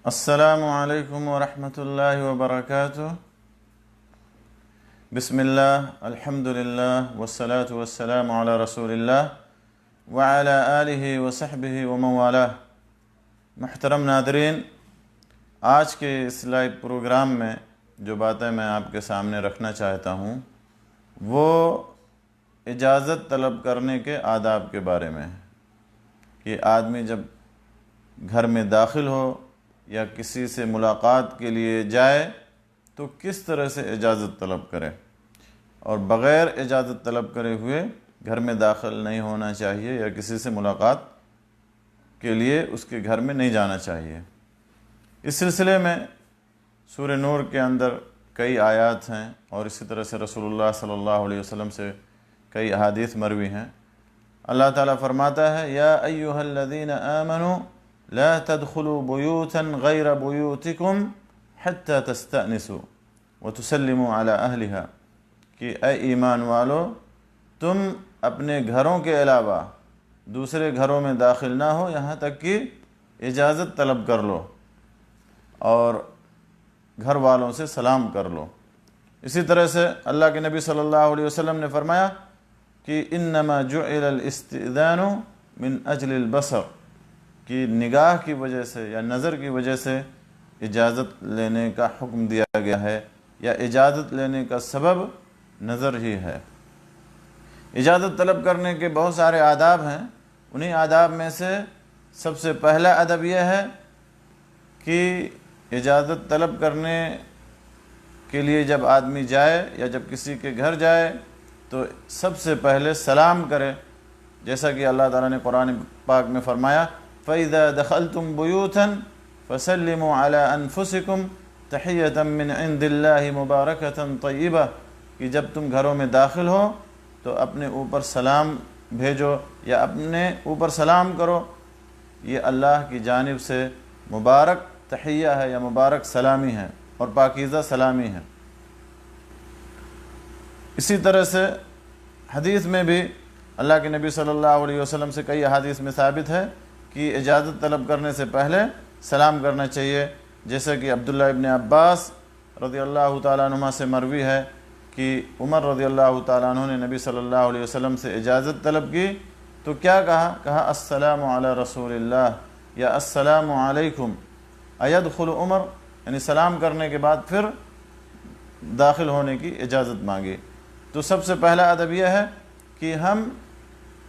السلام علیکم ورحمۃ اللہ وبرکاتہ۔ بسم اللہ، الحمد للہ، والصلاة والسلام علی رسول اللہ وعلی آلہ وصحبہ ومن والہ۔ محترم ناظرین، آج کے اس لائیو پروگرام میں جو باتیں میں آپ کے سامنے رکھنا چاہتا ہوں وہ اجازت طلب کرنے کے آداب کے بارے میں ہے کہ آدمی جب گھر میں داخل ہو یا کسی سے ملاقات کے لیے جائے تو کس طرح سے اجازت طلب کرے، اور بغیر اجازت طلب کرے ہوئے گھر میں داخل نہیں ہونا چاہیے یا کسی سے ملاقات کے لیے اس کے گھر میں نہیں جانا چاہیے۔ اس سلسلے میں سورہ نور کے اندر کئی آیات ہیں اور اسی طرح سے رسول اللہ صلی اللہ علیہ وسلم سے کئی احادیث مروی ہیں۔ اللہ تعالیٰ فرماتا ہے، یا ایھا الذین آمنوا لا تدخلوا بیوتا غیر بیوتکم حتی تستأنسوا وتسلموا علی اہلہا، کہ اے ایمان والو، تم اپنے گھروں کے علاوہ دوسرے گھروں میں داخل نہ ہو یہاں تک کہ اجازت طلب کر لو اور گھر والوں سے سلام کر لو۔ اسی طرح سے اللہ کے نبی صلی اللہ علیہ وسلم نے فرمایا کہ انما جعل الاستئذان من اجل البصر، کہ نگاہ کی وجہ سے یا نظر کی وجہ سے اجازت لینے کا حکم دیا گیا ہے، یا اجازت لینے کا سبب نظر ہی ہے۔ اجازت طلب کرنے کے بہت سارے آداب ہیں، انہی آداب میں سے سب سے پہلا ادب یہ ہے کہ اجازت طلب کرنے کے لیے جب آدمی جائے یا جب کسی کے گھر جائے تو سب سے پہلے سلام کرے، جیسا کہ اللہ تعالیٰ نے قرآن پاک میں فرمایا، فَإِذَا دَخَلْتُمْ بُيُوتًا فَسَلِّمُوا عَلَىٰ أَنفُسِكُمْ تَحِيَّةً مِّنْ عِنْدِ اللَّهِ مُبَارَكَةً طَيِّبَةً، کہ جب تم گھروں میں داخل ہو تو اپنے اوپر سلام بھیجو یا اپنے اوپر سلام کرو، یہ اللہ کی جانب سے مبارک تحیہ ہے یا مبارک سلامی ہے اور پاکیزہ سلامی ہے۔ اسی طرح سے حدیث میں بھی اللہ کے نبی صلی اللہ علیہ وسلم سے کئی احادیث میں ثابت ہے کہ اجازت طلب کرنے سے پہلے سلام کرنا چاہیے، جیسے کہ عبداللہ ابن عباس رضی اللہ تعالیٰ عنہما سے مروی ہے کہ عمر رضی اللہ تعالیٰ عنہ نے نبی صلی اللہ علیہ وسلم سے اجازت طلب کی تو کیا کہا السلام علی رسول اللہ یا السلام علیکم ایدخل عمر، یعنی سلام کرنے کے بعد پھر داخل ہونے کی اجازت مانگی۔ تو سب سے پہلا ادب یہ ہے کہ ہم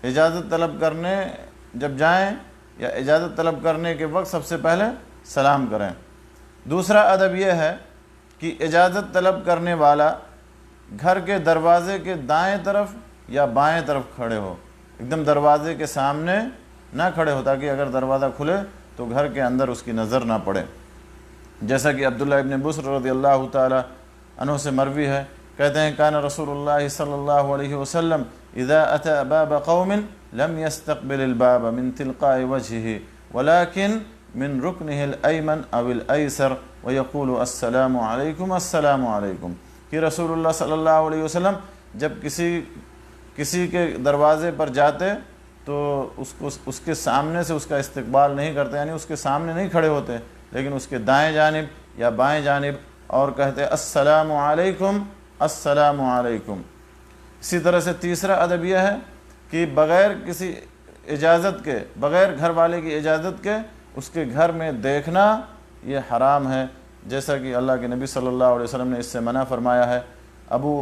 اجازت طلب کرنے جب جائیں یا اجازت طلب کرنے کے وقت سب سے پہلے سلام کریں۔ دوسرا ادب یہ ہے کہ اجازت طلب کرنے والا گھر کے دروازے کے دائیں طرف یا بائیں طرف کھڑے ہو، ایک دم دروازے کے سامنے نہ کھڑے ہو تاکہ اگر دروازہ کھلے تو گھر کے اندر اس کی نظر نہ پڑے، جیسا کہ عبداللہ ابن بصر رضی اللہ تعالی عنہ سے مروی ہے، کہتے ہیں کان رسول اللہ صلی اللہ علیہ وسلم اذا اتى باب قوم لم يستقبل الباب من تلقاء وجهه ولكن من ركنه الايمن او الايسر ويقول السلام علیکم السلام علیکم، کہ رسول اللہ صلی اللہ علیہ وسلم جب کسی کے دروازے پر جاتے تو اس کے سامنے سے اس کا استقبال نہیں کرتے، یعنی اس کے سامنے نہیں کھڑے ہوتے لیکن اس کے دائیں جانب یا بائیں جانب اور کہتے السلام علیکم السلام علیکم۔ اسی طرح سے تیسرا ادب یہ ہے کہ بغیر کسی اجازت کے، بغیر گھر والے کی اجازت کے اس کے گھر میں دیکھنا یہ حرام ہے، جیسا کہ اللہ کے نبی صلی اللہ علیہ وسلم نے اس سے منع فرمایا ہے۔ ابو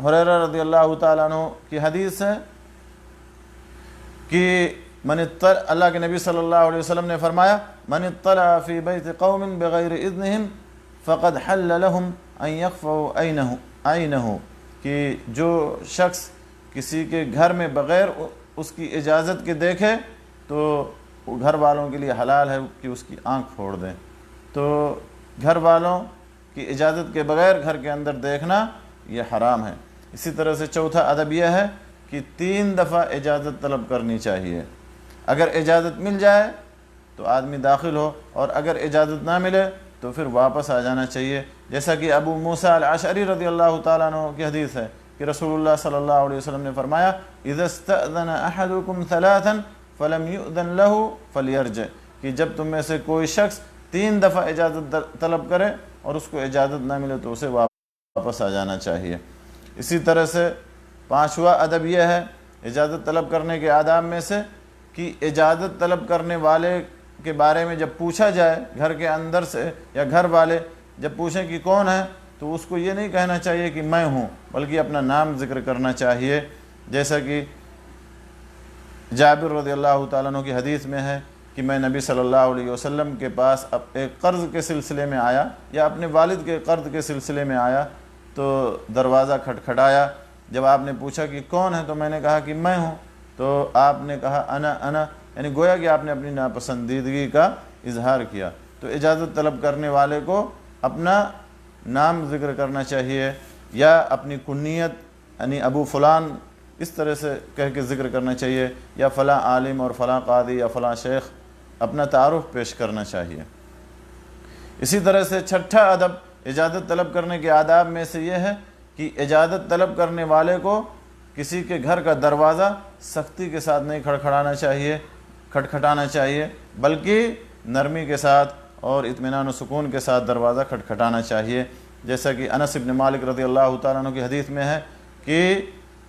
ہریرہ رضی اللہ تعالیٰ عنہ کی حدیث ہے کہ اللہ کے نبی صلی اللہ علیہ وسلم نے فرمایا، من اطلع فی بیت قوم بغیر اذنہم فقد حل لهم ان یخفوا عینہ، کہ جو شخص کسی کے گھر میں بغیر اس کی اجازت کے دیکھے تو گھر والوں کے لیے حلال ہے کہ اس کی آنکھ پھوڑ دیں۔ تو گھر والوں کی اجازت کے بغیر گھر کے اندر دیکھنا یہ حرام ہے۔ اسی طرح سے چوتھا ادب یہ ہے کہ 3 دفعہ اجازت طلب کرنی چاہیے، اگر اجازت مل جائے تو آدمی داخل ہو اور اگر اجازت نہ ملے تو پھر واپس آ جانا چاہیے، جیسا کہ ابو موسیٰ الاشعری رضی اللہ تعالیٰ عنہ کی حدیث ہے کہ رسول اللہ صلی اللہ علیہ وسلم نے فرمایا، اذا استأذن احدکم ثلاثا فلم یؤذن له فلیرجع، کہ جب تم میں سے کوئی شخص 3 دفعہ اجازت طلب کرے اور اس کو اجازت نہ ملے تو اسے واپس آ جانا چاہیے۔ اسی طرح سے 5واں ادب یہ ہے اجازت طلب کرنے کے آداب میں سے کہ اجازت طلب کرنے والے کے بارے میں جب پوچھا جائے گھر کے اندر سے یا گھر والے جب پوچھیں کہ کون ہے تو اس کو یہ نہیں کہنا چاہیے کہ میں ہوں، بلکہ اپنا نام ذکر کرنا چاہیے، جیسا کہ جابر رضی اللہ تعالیٰ عنہ کی حدیث میں ہے کہ میں نبی صلی اللہ علیہ وسلم کے پاس ایک قرض کے سلسلے میں آیا یا اپنے والد کے قرض کے سلسلے میں آیا تو دروازہ کھٹکھٹایا، جب آپ نے پوچھا کہ کون ہے تو میں نے کہا کہ میں ہوں، تو آپ نے کہا انا، یعنی گویا کہ آپ نے اپنی ناپسندیدگی کا اظہار کیا۔ تو اجازت طلب کرنے والے کو اپنا نام ذکر کرنا چاہیے یا اپنی کنیت یعنی ابو فلان اس طرح سے کہہ کے ذکر کرنا چاہیے، یا فلاں عالم اور فلاں قاضی یا فلاں شیخ، اپنا تعارف پیش کرنا چاہیے۔ اسی طرح سے 6واں ادب اجازت طلب کرنے کے آداب میں سے یہ ہے کہ اجازت طلب کرنے والے کو کسی کے گھر کا دروازہ سختی کے ساتھ نہیں کھٹکھٹانا چاہیے، بلکہ نرمی کے ساتھ اور اطمینان و سکون کے ساتھ دروازہ کھٹکھٹانا چاہیے، جیسا کہ انس بن مالک رضی اللہ تعالیٰ عنہ کی حدیث میں ہے کہ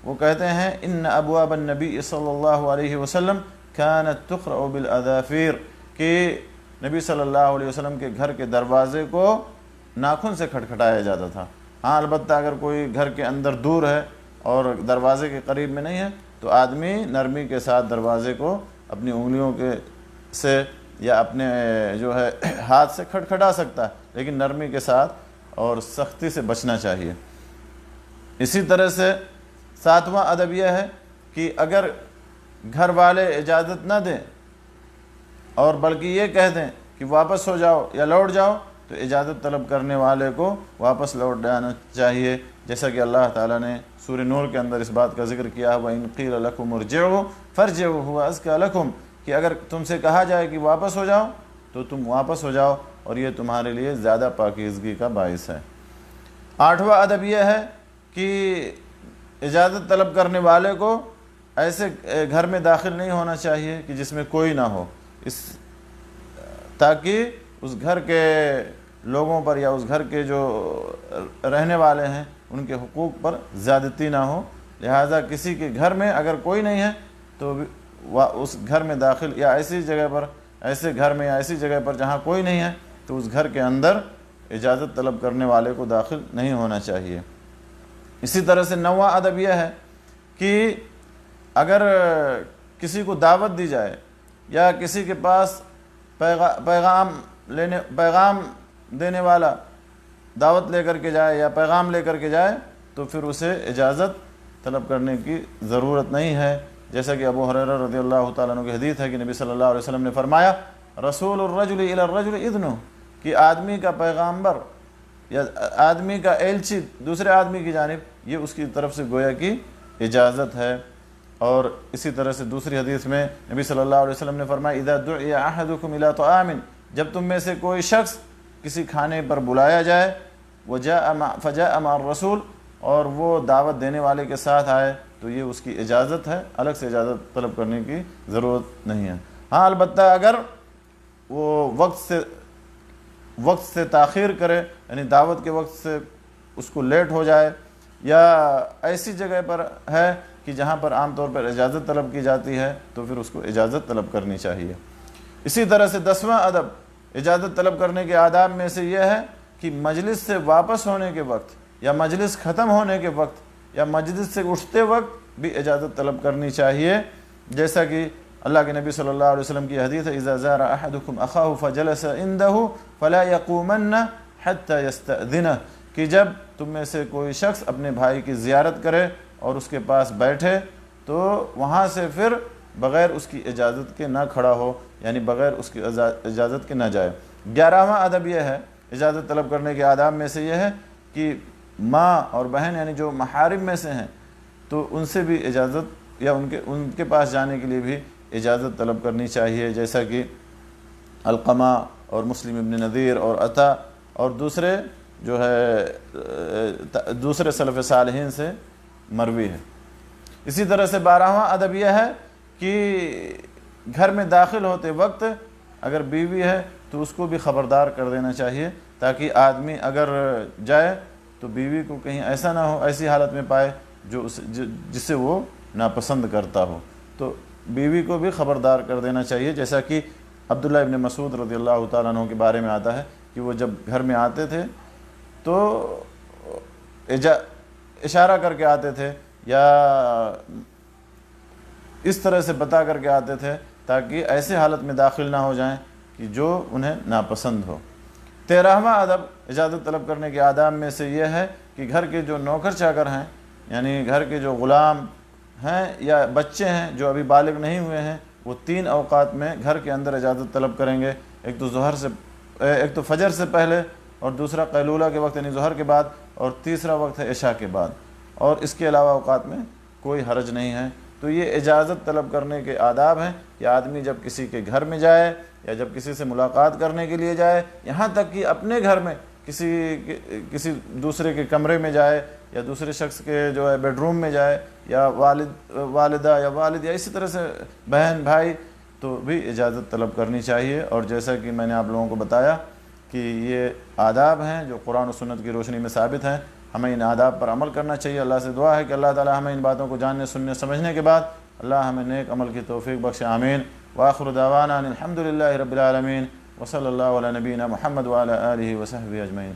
وہ کہتے ہیں ان ابواب النبی صلی اللہ علیہ وسلم كانت تقرأ بالاظافیر، کہ نبی صلی اللہ علیہ وسلم کے گھر کے دروازے کو ناخن سے کھٹکھٹایا جاتا تھا۔ ہاں البتہ اگر کوئی گھر کے اندر دور ہے اور دروازے کے قریب میں نہیں ہے تو آدمی نرمی کے ساتھ دروازے کو اپنی انگلیوں سے یا اپنے جو ہے ہاتھ سے کھٹکھٹا سکتا ہے، لیکن نرمی کے ساتھ اور سختی سے بچنا چاہیے۔ اسی طرح سے 7واں ادب یہ ہے کہ اگر گھر والے اجازت نہ دیں اور بلکہ یہ کہہ دیں کہ واپس ہو جاؤ یا لوٹ جاؤ تو اجازت طلب کرنے والے کو واپس لوٹ جانا چاہیے، جیسا کہ اللہ تعالیٰ نے سورہ نور کے اندر اس بات کا ذکر کیا ہے وَإِن قِيلَ لَكُمُ ارْجِعُوا فَارْجِعُوا هُوَ أَزْكَىٰ لَكُمْ، کہ اگر تم سے کہا جائے کہ واپس ہو جاؤ تو تم واپس ہو جاؤ اور یہ تمہارے لیے زیادہ پاکیزگی کا باعث ہے۔ 8واں ادب یہ ہے کہ اجازت طلب کرنے والے کو ایسے گھر میں داخل نہیں ہونا چاہیے کہ جس میں کوئی نہ ہو، تاکہ اس گھر کے لوگوں پر یا اس گھر کے جو رہنے والے ہیں ان کے حقوق پر زیادتی نہ ہو، لہٰذا کسی کے گھر میں اگر کوئی نہیں ہے تو اس گھر میں داخل یا ایسی جگہ پر ایسے گھر میں یا ایسی جگہ پر جہاں کوئی نہیں ہے تو اس گھر کے اندر اجازت طلب کرنے والے کو داخل نہیں ہونا چاہیے۔ اسی طرح سے 9واں ادب یہ ہے کہ اگر کسی کو دعوت دی جائے یا کسی کے پاس پیغام دینے والا دعوت لے کر کے جائے یا پیغام لے کر کے جائے تو پھر اسے اجازت طلب کرنے کی ضرورت نہیں ہے، جیسا کہ ابو ہریرہ رضی اللہ تعالیٰ عنہ کی حدیث ہے کہ نبی صلی اللہ علیہ وسلم نے فرمایا رسول الرجل الی الرجل اذنہ، کہ آدمی کا پیغامبر یا آدمی کا ایلچی دوسرے آدمی کی جانب یہ اس کی طرف سے گویا کی اجازت ہے۔ اور اسی طرح سے دوسری حدیث میں نبی صلی اللہ علیہ وسلم نے فرمایا اذا دعی احدکم الی طعام، جب تم میں سے کوئی شخص کسی کھانے پر بلایا جائے فجاء مع الرسول، اور وہ دعوت دینے والے کے ساتھ آئے تو یہ اس کی اجازت ہے، الگ سے اجازت طلب کرنے کی ضرورت نہیں ہے۔ ہاں البتہ اگر وہ وقت سے تاخیر کرے یعنی دعوت کے وقت سے اس کو لیٹ ہو جائے یا ایسی جگہ پر ہے کہ جہاں پر عام طور پر اجازت طلب کی جاتی ہے تو پھر اس کو اجازت طلب کرنی چاہیے۔ اسی طرح سے 10واں ادب اجازت طلب کرنے کے آداب میں سے یہ ہے کہ مجلس سے واپس ہونے کے وقت یا مجلس ختم ہونے کے وقت یا مجلس سے اٹھتے وقت بھی اجازت طلب کرنی چاہیے، جیسا کہ اللہ کے نبی صلی اللہ علیہ وسلم کی حدیث ہے اذا زار احدکم اخاہ فجلس عنده فلا يقومن حتى يستأذنه، کہ جب تم میں سے کوئی شخص اپنے بھائی کی زیارت کرے اور اس کے پاس بیٹھے تو وہاں سے پھر بغیر اس کی اجازت کے نہ کھڑا ہو، یعنی بغیر اس کی اجازت کے نہ جائے۔ 11واں ادب یہ ہے اجازت طلب کرنے کے آداب میں سے یہ ہے کہ ماں اور بہن یعنی جو محارم میں سے ہیں تو ان سے بھی اجازت یا ان کے پاس جانے کے لیے بھی اجازت طلب کرنی چاہیے، جیسا کہ علقمہ اور مسلم ابن نذیر اور عطا اور دوسرے جو ہے دوسرے سلف صالحین سے مروی ہے۔ اسی طرح سے 12واں ادب یہ ہے کہ گھر میں داخل ہوتے وقت اگر بیوی ہے تو اس کو بھی خبردار کر دینا چاہیے، تاکہ آدمی اگر جائے تو بیوی کو کہیں ایسا نہ ہو، ایسی حالت میں پائے جسے وہ ناپسند کرتا ہو۔ تو بیوی کو بھی خبردار کر دینا چاہیے، جیسا کہ عبداللہ ابن مسعود رضی اللہ تعالیٰ عنہ کے بارے میں آتا ہے کہ وہ جب گھر میں آتے تھے تو اشارہ کر کے آتے تھے یا اس طرح سے بتا کر کے آتے تھے تاکہ ایسے حالت میں داخل نہ ہو جائیں کہ جو انہیں ناپسند ہو۔ 13واں ادب اجازت طلب کرنے کے آداب میں سے یہ ہے کہ گھر کے جو نوکر چاکر ہیں، یعنی گھر کے جو غلام ہیں یا بچے ہیں جو ابھی بالغ نہیں ہوئے ہیں، وہ 3 اوقات میں گھر کے اندر اجازت طلب کریں گے۔ ایک تو فجر سے پہلے، اور دوسرا قیلولہ کے وقت یعنی ظہر کے بعد، اور تیسرا وقت ہے عشاء کے بعد، اور اس کے علاوہ اوقات میں کوئی حرج نہیں ہے۔ تو یہ اجازت طلب کرنے کے آداب ہیں کہ آدمی جب کسی کے گھر میں جائے یا جب کسی سے ملاقات کرنے کے لیے جائے، یہاں تک کہ اپنے گھر میں کسی دوسرے کے کمرے میں جائے یا دوسرے شخص کے جو ہے بیڈ روم میں جائے، یا والدہ یا والد یا اسی طرح سے بہن بھائی، تو بھی اجازت طلب کرنی چاہیے۔ اور جیسا کہ میں نے آپ لوگوں کو بتایا کہ یہ آداب ہیں جو قرآن و سنت کی روشنی میں ثابت ہیں، ہمیں ان آداب پر عمل کرنا چاہیے۔ اللہ سے دعا ہے کہ اللہ تعالی ہمیں ان باتوں کو جاننے، سننے، سمجھنے کے بعد اللہ ہمیں نیک عمل کی توفیق بخشے، آمین۔ وآخر دعوانا الحمد للہ رب العالمین، وصلی اللہ علی نبینا محمد وعلی آلہ وصحبہ اجمعین۔